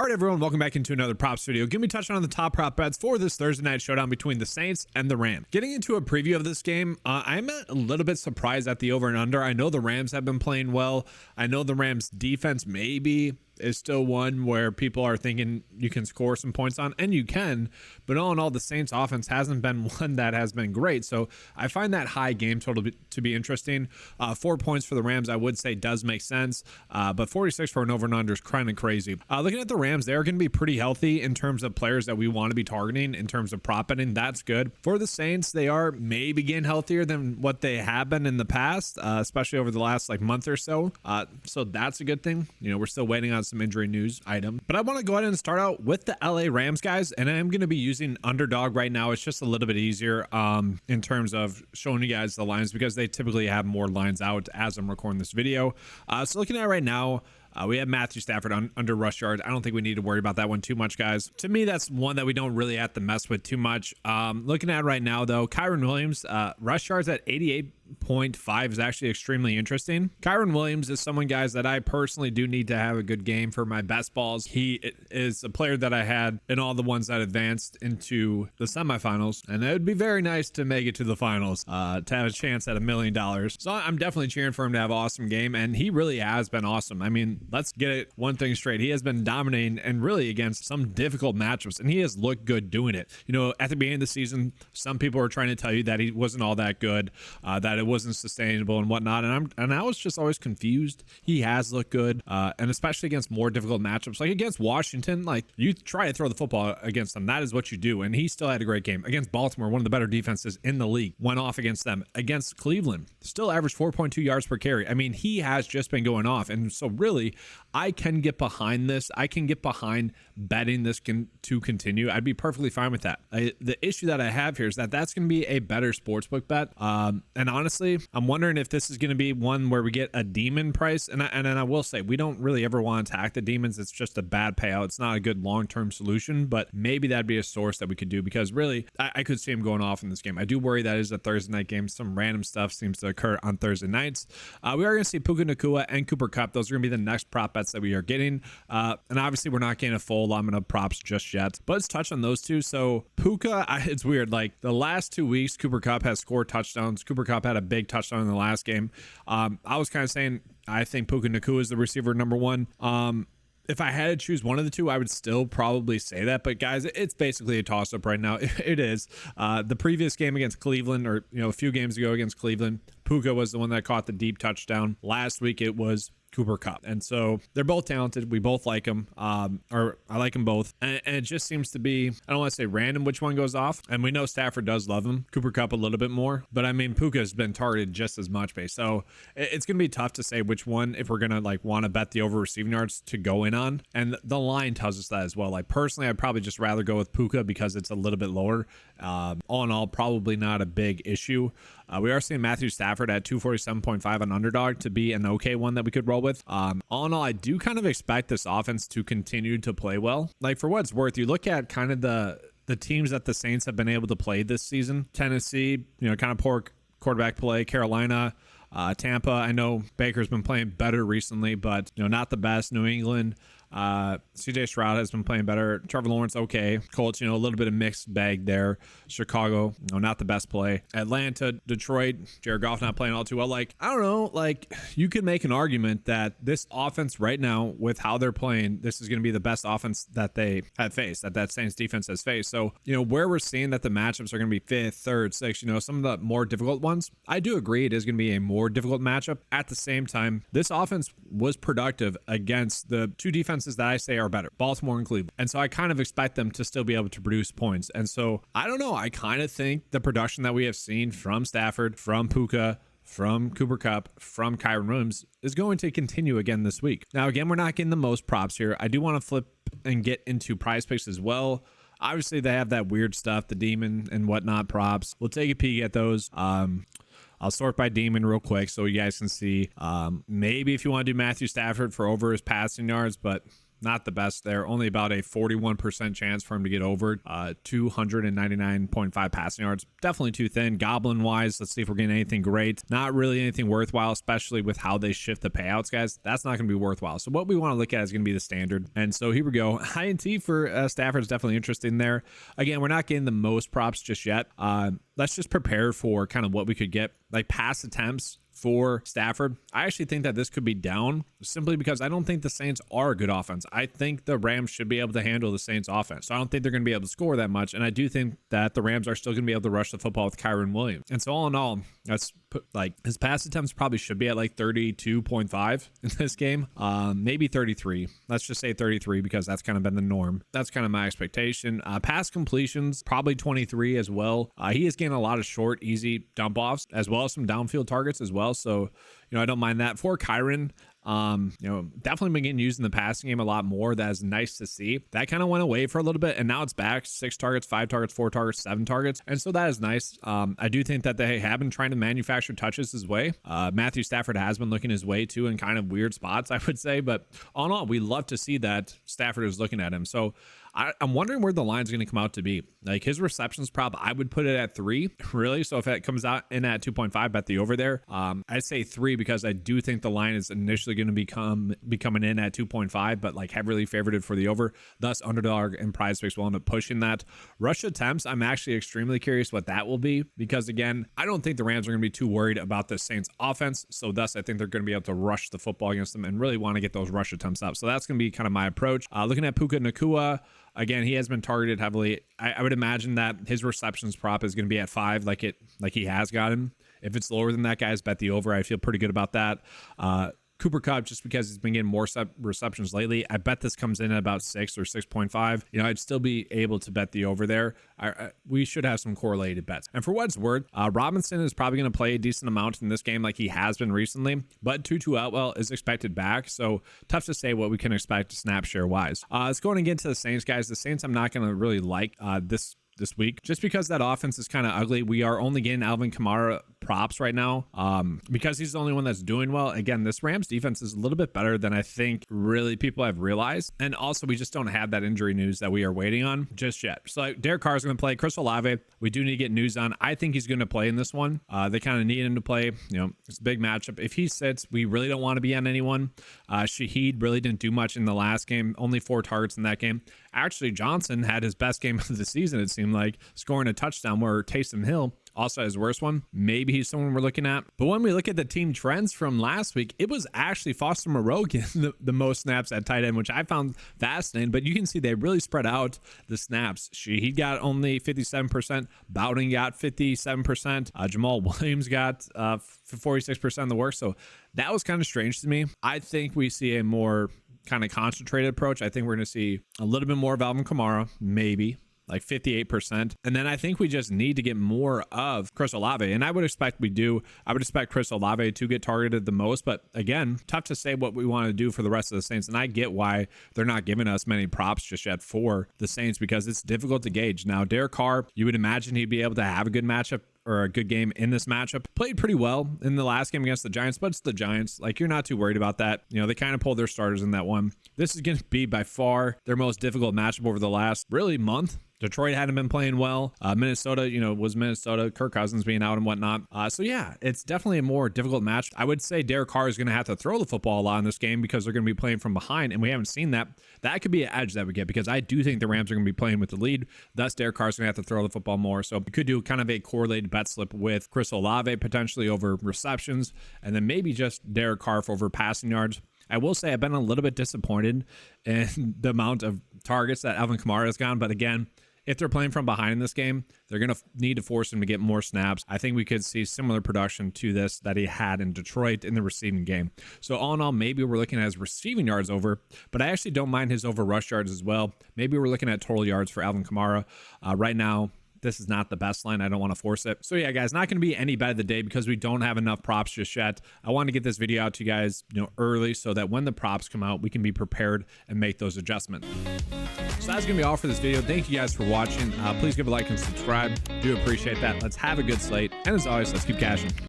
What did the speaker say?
All right, everyone, welcome back into another props video. Give me touching on the top prop bets for this Thursday night showdown between the Saints and the Rams. Getting into a preview of this game, I'm a little bit surprised at the over and under. I know the Rams have been playing well. I know the Rams defense maybe is still one where people are thinking you can score some points on, and you can, but all in all, the Saints offense hasn't been one that has been great. So I find that high game total to be interesting. 4 points for the Rams, I would say, does make sense, but 46 for an over and under is kind of crazy. Looking at the Rams, they're going to be pretty healthy in terms of players that we want to be targeting in terms of prop betting. That's good. For the Saints, they are maybe getting healthier than what they have been in the past, especially over the last month or so. So that's a good thing. You know, we're still waiting on some injury news item, but I want to go ahead and start out with the LA Rams, guys, and I'm going to be using underdog right now. It's just a little bit easier in terms of showing you guys the lines because they typically have more lines out as I'm recording this video. So looking at right now, we have Matthew Stafford under rush yards. I don't think we need to worry about that one too much, guys. To me, that's one that we don't really have to mess with too much. Looking at right now, though, Kyren Williams, rush yards at 88.5 is actually extremely interesting. Kyren Williams is someone, guys, that I personally do need to have a good game for my best balls. He is a player that I had in all the ones that advanced into the semifinals, and it would be very nice to make it to the finals, to have a chance at $1 million. So I'm definitely cheering for him to have an awesome game, and he really has been awesome. I mean, let's get it one thing straight. He has been dominating and really against some difficult matchups, and he has looked good doing it. You know, at the beginning of the season, some people were trying to tell you that he wasn't all that good, that it wasn't sustainable and whatnot, and I was just always confused. He has looked good, and especially against more difficult matchups, like against Washington. Like, you try to throw the football against them, that is what you do, and he still had a great game. Against Baltimore, one of the better defenses in the league, went off against them. Against Cleveland, still averaged 4.2 yards per carry. I mean, he has just been going off, and so really, I can get behind this. I can get behind betting this to continue. I'd be perfectly fine with that. The issue that I have here is that that's going to be a better sportsbook bet. And honestly, I'm wondering if this is going to be one where we get a demon price. And I will say, we don't really ever want to attack the demons. It's just a bad payout. It's not a good long-term solution, but maybe that'd be a source that we could do because really, I could see him going off in this game. I do worry that is a Thursday night game. Some random stuff seems to occur on Thursday nights. We are going to see Puka Nacua and Cooper Kupp. Those are going to be the next prop bets that we are getting. And obviously, we're not getting a full line of props just yet, but let's touch on those two. So Puka, it's weird. Like the last 2 weeks, Cooper Kupp has scored touchdowns. Cooper Kupp had a big touchdown in the last game. I was kind of saying, I think Puka Nacua is the receiver number one. If I had to choose one of the two, I would still probably say that. But guys, it's basically a toss-up right now. It is. The previous game against Cleveland, or a few games ago against Cleveland, Puka was the one that caught the deep touchdown. Last week, it was Cooper Kupp. And so they're both talented. We both like them, or I like them both. And it just seems to be, I don't want to say random which one goes off. And we know Stafford does love him, Cooper Kupp a little bit more. But I mean, Puka has been targeted just as much, base. So it's going to be tough to say which one, if we're going to want to bet the over receiving yards to go in on. And the line tells us that as well. Like personally, I'd probably just rather go with Puka because it's a little bit lower. All in all, probably not a big issue. We are seeing Matthew Stafford at 247.5 on underdog to be an okay one that we could roll with. All in all, I do kind of expect this offense to continue to play well. Like for what it's worth, you look at kind of the teams that the Saints have been able to play this season. Tennessee, kind of poor quarterback play. Carolina, Tampa. I know Baker's been playing better recently, but not the best. New England. CJ Stroud has been playing better. Trevor Lawrence, okay. Colts, a little bit of mixed bag there. Chicago, not the best play. Atlanta, Detroit, Jared Goff not playing all too well. I don't know, you could make an argument that this offense right now, with how they're playing, this is going to be the best offense that they have faced, that Saints defense has faced. So, where we're seeing that the matchups are going to be 5th, 3rd, 6th, some of the more difficult ones, I do agree it is going to be a more difficult matchup. At the same time, this offense was productive against the two defenses that I say are better, Baltimore and Cleveland. And so I kind of expect them to still be able to produce points. And so I don't know. I kind of think the production that we have seen from Stafford, from Puka, from Cooper Kupp, from Kyren Williams is going to continue again this week. Now, again, we're not getting the most props here. I do want to flip and get into PrizePicks as well. Obviously, they have that weird stuff, the demon and whatnot props. We'll take a peek at those. I'll sort by demon real quick so you guys can see. Maybe if you want to do Matthew Stafford for over his passing yards, but not the best there. Only about a 41% chance for him to get over 299.5 passing yards. Definitely too thin. Goblin wise, let's see if we're getting anything great. Not really anything worthwhile, especially with how they shift the payouts, guys. That's not going to be worthwhile. So what we want to look at is going to be the standard. And so here we go. INT for Stafford is definitely interesting there. Again, we're not getting the most props just yet. Let's just prepare for kind of what we could get, like pass attempts for Stafford. I actually think that this could be down simply because I don't think the Saints are a good offense. I think the Rams should be able to handle the Saints offense. So I don't think they're going to be able to score that much. And I do think that the Rams are still going to be able to rush the football with Kyren Williams. And so all in all, that's like his pass attempts probably should be at like 32.5 in this game. Maybe 33. Let's just say 33 because that's kind of been the norm. That's kind of my expectation. Pass completions, probably 23 as well. He is getting a lot of short, easy dump offs as well as some downfield targets as well. So, I don't mind that. For Kyren, definitely been getting used in the passing game a lot more. That is nice to see. That kind of went away for a little bit, and now it's back. 6 targets, 5 targets, 4 targets, 7 targets. And so that is nice. I do think that they have been trying to manufacture touches his way. Matthew Stafford has been looking his way too in kind of weird spots, I would say. But all in all, we love to see that Stafford is looking at him. So I'm wondering where the line's going to come out to be. Like his receptions prop, I would put it at 3, really. So if it comes out in at 2.5, bet the over there. I'd say 3 because I do think the line is initially going to be coming in at 2.5, but like heavily favorited for the over. Thus, Underdog and PrizePicks will end up pushing that. Rush attempts, I'm actually extremely curious what that will be because again, I don't think the Rams are going to be too worried about the Saints offense. So thus, I think they're going to be able to rush the football against them and really want to get those rush attempts up. So that's going to be kind of my approach. Looking at Puka Nacua. Again, he has been targeted heavily. I would imagine that his receptions prop is going to be at 5 like he has gotten. If it's lower than that, guys, bet the over. I feel pretty good about that. Cooper Kupp, just because he's been getting more receptions lately, I bet this comes in at about 6 or 6.5. I'd still be able to bet the over there. We should have some correlated bets. And for what it's worth, Robinson is probably going to play a decent amount in this game like he has been recently, but Tutu Atwell is expected back, so tough to say what we can expect snap share wise. Let's go and get to the Saints, guys. The Saints I'm not going to really like this week just because that offense is kind of ugly. We are only getting Alvin Kamara props right now because he's the only one that's doing well. Again, this Rams defense is a little bit better than I think really people have realized, and also we just don't have that injury news that we are waiting on just yet. So like, Derek Carr is going to play. Chris Olave, we do need to get news on. I think he's going to play in this one. They kind of need him to play. It's a big matchup. If he sits, we really don't want to be on anyone. Shaheed really didn't do much in the last game, only 4 targets in that game. Actually, Johnson had his best game of the season, it seemed like, scoring a touchdown, where Taysom Hill also has worst one. Maybe he's someone we're looking at. But when we look at the team trends from last week, it was actually Foster Moreau getting the most snaps at tight end, which I found fascinating. But you can see they really spread out the snaps. He got only 57%. Bowden got 57%. Jamal Williams got 46% of the work. So that was kind of strange to me. I think we see a more kind of concentrated approach. I think we're going to see a little bit more of Alvin Kamara, maybe like 58%. And then I think we just need to get more of Chris Olave. And I would expect we do. I would expect Chris Olave to get targeted the most. But again, tough to say what we want to do for the rest of the Saints. And I get why they're not giving us many props just yet for the Saints because it's difficult to gauge. Now, Derek Carr, you would imagine he'd be able to have a good matchup or a good game in this matchup. Played pretty well in the last game against the Giants, but it's the Giants. Like, you're not too worried about that. They kind of pulled their starters in that one. This is going to be by far their most difficult matchup over the last really month. Detroit hadn't been playing well. Minnesota, was Minnesota, Kirk Cousins being out and whatnot. So yeah, it's definitely a more difficult match. I would say Derek Carr is going to have to throw the football a lot in this game because they're going to be playing from behind, and we haven't seen that. That could be an edge that we get because I do think the Rams are going to be playing with the lead. Thus, Derek Carr is going to have to throw the football more. So we could do kind of a correlated bet slip with Chris Olave potentially over receptions, and then maybe just Derek Carr for over passing yards. I will say I've been a little bit disappointed in the amount of targets that Alvin Kamara has gotten, but again, if they're playing from behind in this game, they're going to need to force him to get more snaps. I think we could see similar production to this that he had in Detroit in the receiving game. So all in all, maybe we're looking at his receiving yards over, but I actually don't mind his over rush yards as well. Maybe we're looking at total yards for Alvin Kamara. Right now, this is not the best line. I don't want to force it. So yeah, guys, not going to be any bet of the day because we don't have enough props just yet. I want to get this video out to you guys, early so that when the props come out, we can be prepared and make those adjustments. So that's going to be all for this video. Thank you guys for watching. Please give a like and subscribe. Do appreciate that. Let's have a good slate. And as always, let's keep cashing.